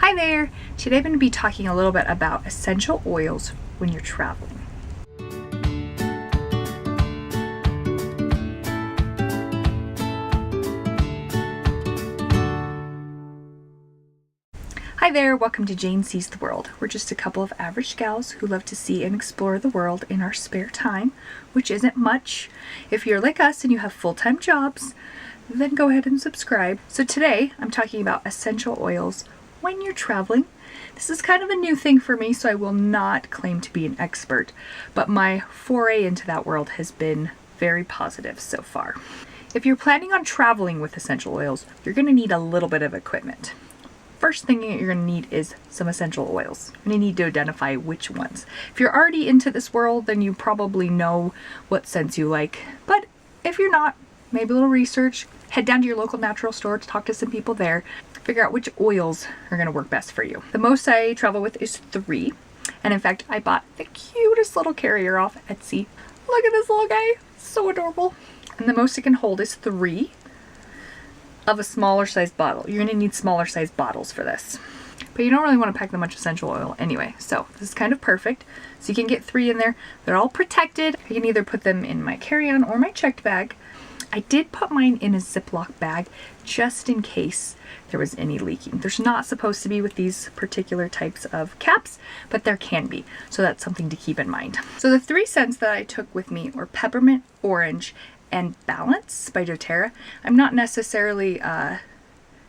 Hi there! Today I'm going to be talking a little bit about essential oils when you're traveling. Hi there, welcome to Jane Sees the World. We're just a couple of average gals who love to see and explore the world in our spare time, which isn't much. If you're like us and you have full-time jobs, then go ahead and subscribe. So today I'm talking about essential oils when you're traveling. This is kind of a new thing for me, so I will not claim to be an expert, but my foray into that world has been very positive so far. If you're planning on traveling with essential oils, you're going to need a little bit of equipment. First thing you're going to need is some essential oils, and you need to identify which ones. If you're already into this world, then you probably know what scents you like, but if you're not, maybe a little research, head down to your local natural store to talk to some people there, figure out which oils are going to work best for you. The most I travel with is 3, and in fact I bought the cutest little carrier off Etsy. Look at this little guy, so adorable. And the most it can hold is 3 of a smaller sized bottle. You're going to need smaller sized bottles for this, but you don't really want to pack that much essential oil anyway, so this is kind of perfect. So you can get 3 in there. They're all protected. I can either put them in my carry-on or my checked bag. I did put mine in a Ziploc bag just in case there was any leaking. There's not supposed to be with these particular types of caps, but there can be, so that's something to keep in mind. So the 3 scents that I took with me were peppermint, orange, and Balance by doTERRA. I'm not necessarily an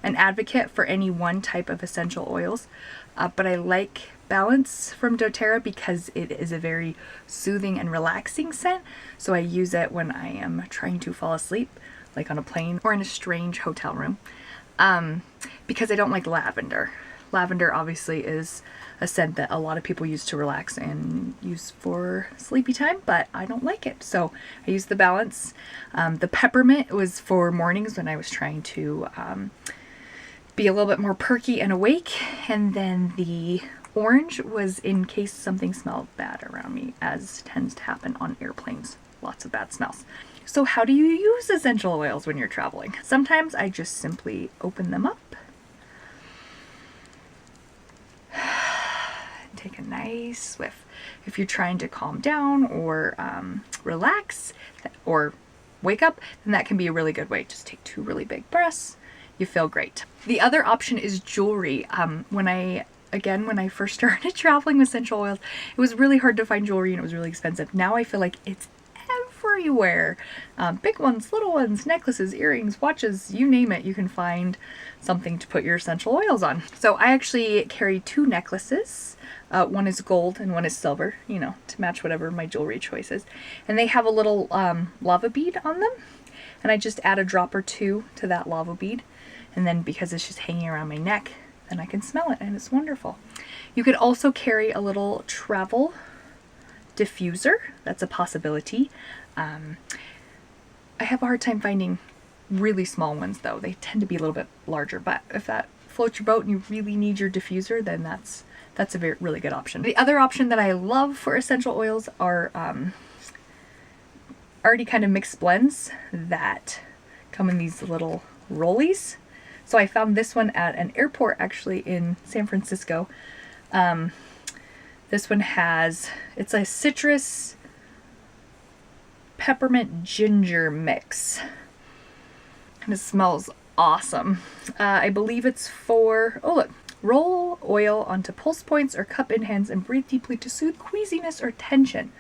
advocate for any one type of essential oils, but I like Balance from doTERRA because it is a very soothing and relaxing scent, so I use it when I am trying to fall asleep, like on a plane or in a strange hotel room, because I don't like lavender. Lavender obviously is a scent that a lot of people use to relax and use for sleepy time, but I don't like it, so I use the Balance. The peppermint was for mornings when I was trying to be a little bit more perky and awake, and then the orange was in case something smelled bad around me, as tends to happen on airplanes. Lots of bad smells. So how do you use essential oils when you're traveling? Sometimes I just simply open them up, take a nice whiff. If you're trying to calm down or relax or wake up, then that can be a really good way. Just take 2 really big breaths. You feel great. The other option is jewelry. When I first started traveling with essential oils, it was really hard to find jewelry and it was really expensive. Now I feel like it's everywhere. Big ones, little ones, necklaces, earrings, watches, you name it, you can find something to put your essential oils on. So I actually carry 2 necklaces. One is gold and one is silver, you know, to match whatever my jewelry choice is. And they have a little lava bead on them. And I just add a drop or 2 to that lava bead. And then because it's just hanging around my neck, then I can smell it and it's wonderful. You could also carry a little travel diffuser. That's a possibility. I have a hard time finding really small ones though. They tend to be a little bit larger, but if that floats your boat and you really need your diffuser, then that's a really good option. The other option that I love for essential oils are already kind of mixed blends that come in these little rollies. So I found this one at an airport actually in San Francisco. This one it's a citrus peppermint ginger mix. And it smells awesome. I believe it's for, oh look, roll oil onto pulse points or cup in hands and breathe deeply to soothe queasiness or tension.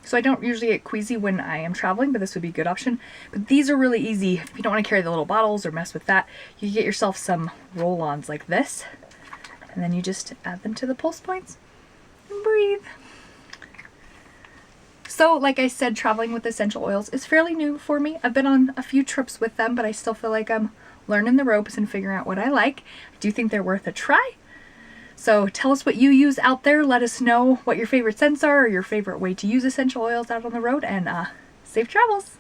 So I don't usually get queasy when I am traveling, but this would be a good option. But these are really easy. If you don't want to carry the little bottles or mess with that, you get yourself some roll-ons like this, and then you just add them to the pulse points and breathe. So like I said, traveling with essential oils is fairly new for me. I've been on a few trips with them, but I still feel like I'm learning the ropes and figuring out what I like. I do think they're worth a try. So tell us what you use out there. Let us know what your favorite scents are or your favorite way to use essential oils out on the road, and safe travels.